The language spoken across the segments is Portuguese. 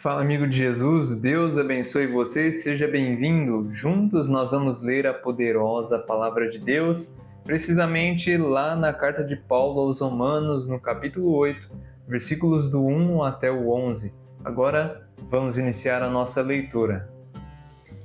Fala, amigo de Jesus, Deus abençoe você, seja bem-vindo. Juntos nós vamos ler a poderosa Palavra de Deus, precisamente lá na carta de Paulo aos Romanos, no capítulo 8, versículos do 1 até o 11. Agora vamos iniciar a nossa leitura.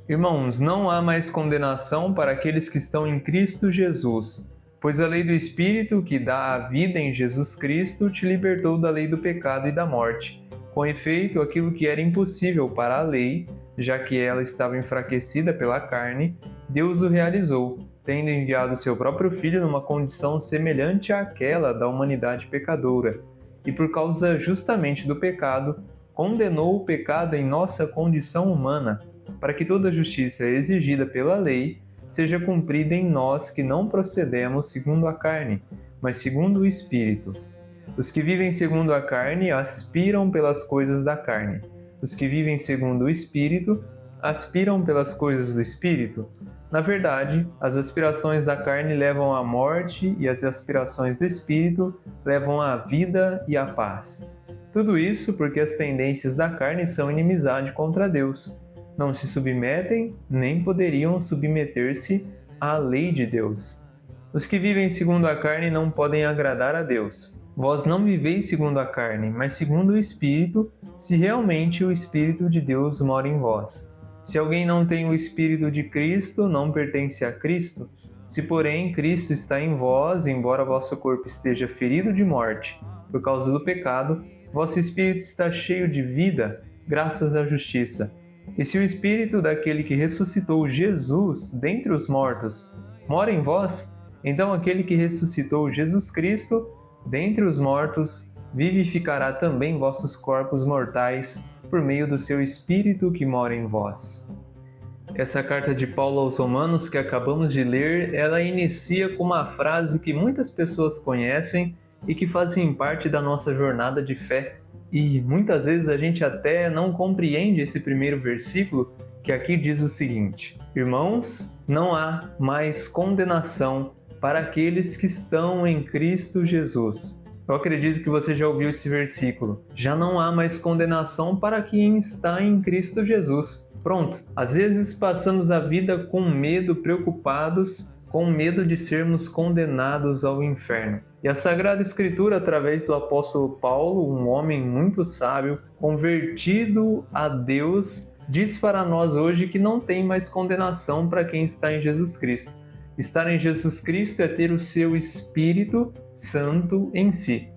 Irmãos, não há mais condenação para aqueles que estão em Cristo Jesus, pois a lei do Espírito que dá a vida em Jesus Cristo te libertou da lei do pecado e da morte. Com efeito, aquilo que era impossível para a lei, já que ela estava enfraquecida pela carne, Deus o realizou, tendo enviado seu próprio Filho numa condição semelhante àquela da humanidade pecadora, e por causa justamente do pecado, condenou o pecado em nossa condição humana, para que toda a justiça exigida pela lei seja cumprida em nós que não procedemos segundo a carne, mas segundo o Espírito. Os que vivem segundo a carne aspiram pelas coisas da carne. Os que vivem segundo o Espírito aspiram pelas coisas do Espírito. Na verdade, as aspirações da carne levam à morte e as aspirações do Espírito levam à vida e à paz. Tudo isso porque as tendências da carne são inimizade contra Deus. Não se submetem, nem poderiam submeter-se à lei de Deus. Os que vivem segundo a carne não podem agradar a Deus. Vós não viveis segundo a carne, mas segundo o Espírito, se realmente o Espírito de Deus mora em vós. Se alguém não tem o Espírito de Cristo, não pertence a Cristo. Se, porém, Cristo está em vós, embora vosso corpo esteja ferido de morte, por causa do pecado, vosso Espírito está cheio de vida, graças à justiça. E se o Espírito daquele que ressuscitou Jesus dentre os mortos mora em vós, então aquele que ressuscitou Jesus Cristo dentre os mortos vivificará também vossos corpos mortais por meio do seu Espírito que mora em vós. Essa carta de Paulo aos Romanos que acabamos de ler, ela inicia com uma frase que muitas pessoas conhecem e que fazem parte da nossa jornada de fé. E muitas vezes a gente até não compreende esse primeiro versículo, que aqui diz o seguinte: Irmãos, não há mais condenação para aqueles que estão em Cristo Jesus. Eu acredito que você já ouviu esse versículo. Já não há mais condenação para quem está em Cristo Jesus. Pronto. Às vezes passamos a vida com medo, preocupados, com medo de sermos condenados ao inferno. E a Sagrada Escritura, através do apóstolo Paulo, um homem muito sábio, convertido a Deus, diz para nós hoje que não tem mais condenação para quem está em Jesus Cristo. Estar em Jesus Cristo é ter o seu Espírito Santo em si.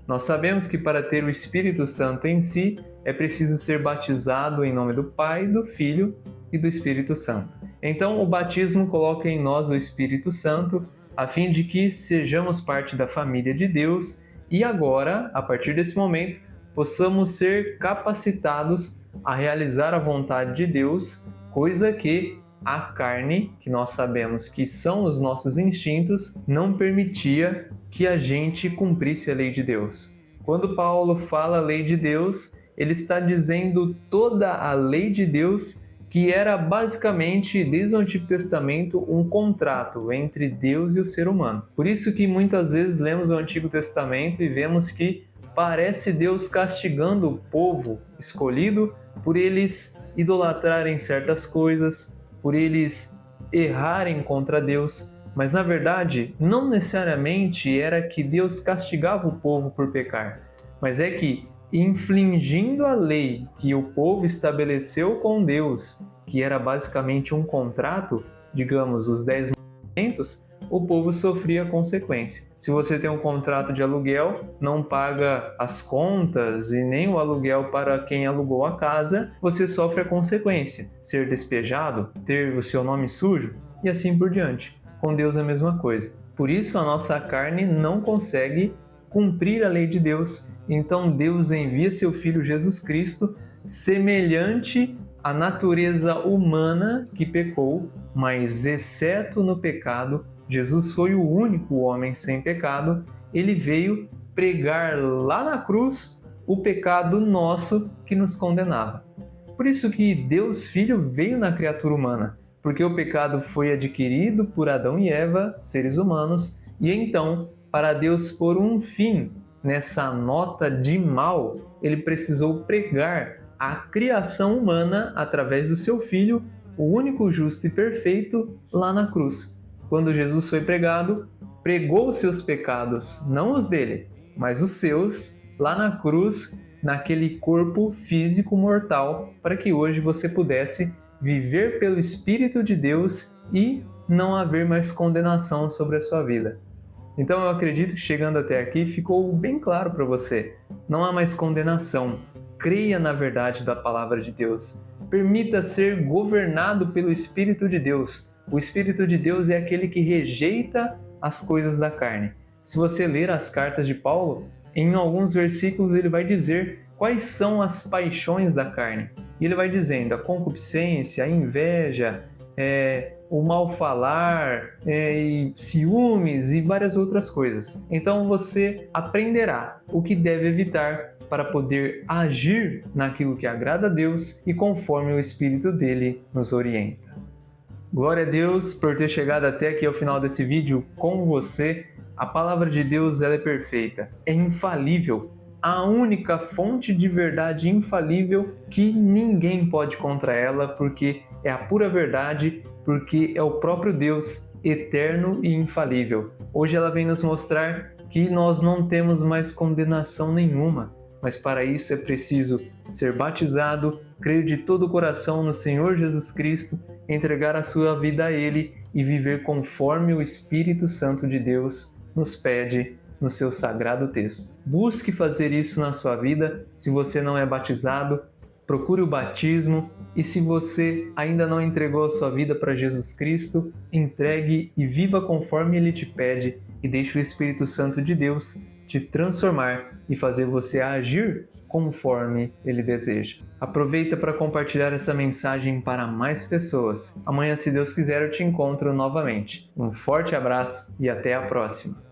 Nós sabemos que para ter o Espírito Santo em si, é preciso ser batizado em nome do Pai, do Filho e do Espírito Santo. Então, o batismo coloca em nós o Espírito Santo, a fim de que sejamos parte da família de Deus e agora, a partir desse momento, possamos ser capacitados a realizar a vontade de Deus, coisa que a carne, que nós sabemos que são os nossos instintos, não permitia que a gente cumprisse a lei de Deus. Quando Paulo fala a lei de Deus, ele está dizendo toda a lei de Deus, que era basicamente, desde o Antigo Testamento, um contrato entre Deus e o ser humano. Por isso que muitas vezes lemos o Antigo Testamento e vemos que parece Deus castigando o povo escolhido por eles idolatrarem certas coisas, por eles errarem contra Deus, mas na verdade não necessariamente era que Deus castigava o povo por pecar, mas é que, infringindo a lei que o povo estabeleceu com Deus, que era basicamente um contrato, digamos, os 10 mandamentos, o povo sofria a consequência. Se você tem um contrato de aluguel, não paga as contas e nem o aluguel para quem alugou a casa, você sofre a consequência. Ser despejado, ter o seu nome sujo e assim por diante. Com Deus é a mesma coisa. Por isso a nossa carne não consegue cumprir a lei de Deus. Então Deus envia seu Filho Jesus Cristo, semelhante à natureza humana que pecou, mas exceto no pecado, Jesus foi o único homem sem pecado, ele veio pregar lá na cruz o pecado nosso que nos condenava. Por isso que Deus Filho veio na criatura humana, porque o pecado foi adquirido por Adão e Eva, seres humanos, e então, para Deus pôr um fim nessa nota de mal, ele precisou pregar a criação humana através do seu Filho, o único justo e perfeito, lá na cruz. Quando Jesus foi pregado, pregou os seus pecados, não os dele, mas os seus, lá na cruz, naquele corpo físico mortal, para que hoje você pudesse viver pelo Espírito de Deus e não haver mais condenação sobre a sua vida. Então eu acredito que chegando até aqui ficou bem claro para você. Não há mais condenação. Creia na verdade da palavra de Deus. Permita ser governado pelo Espírito de Deus. O Espírito de Deus é aquele que rejeita as coisas da carne. Se você ler as cartas de Paulo, em alguns versículos ele vai dizer quais são as paixões da carne. E ele vai dizendo a concupiscência, a inveja, o mal falar, e ciúmes e várias outras coisas. Então você aprenderá o que deve evitar para poder agir naquilo que agrada a Deus e conforme o Espírito dele nos orienta. Glória a Deus por ter chegado até aqui ao final desse vídeo com você. A palavra de Deus ela é perfeita, é infalível, a única fonte de verdade infalível que ninguém pode contra ela, porque é a pura verdade, porque é o próprio Deus eterno e infalível. Hoje ela vem nos mostrar que nós não temos mais condenação nenhuma, mas para isso é preciso ser batizado, crer de todo o coração no Senhor Jesus Cristo, entregar a sua vida a Ele e viver conforme o Espírito Santo de Deus nos pede no seu sagrado texto. Busque fazer isso na sua vida. Se você não é batizado, procure o batismo, e se você ainda não entregou a sua vida para Jesus Cristo, entregue e viva conforme Ele te pede e deixe o Espírito Santo de Deus te transformar e fazer você agir conforme Ele deseja. Aproveita para compartilhar essa mensagem para mais pessoas. Amanhã, se Deus quiser, eu te encontro novamente. Um forte abraço e até a próxima!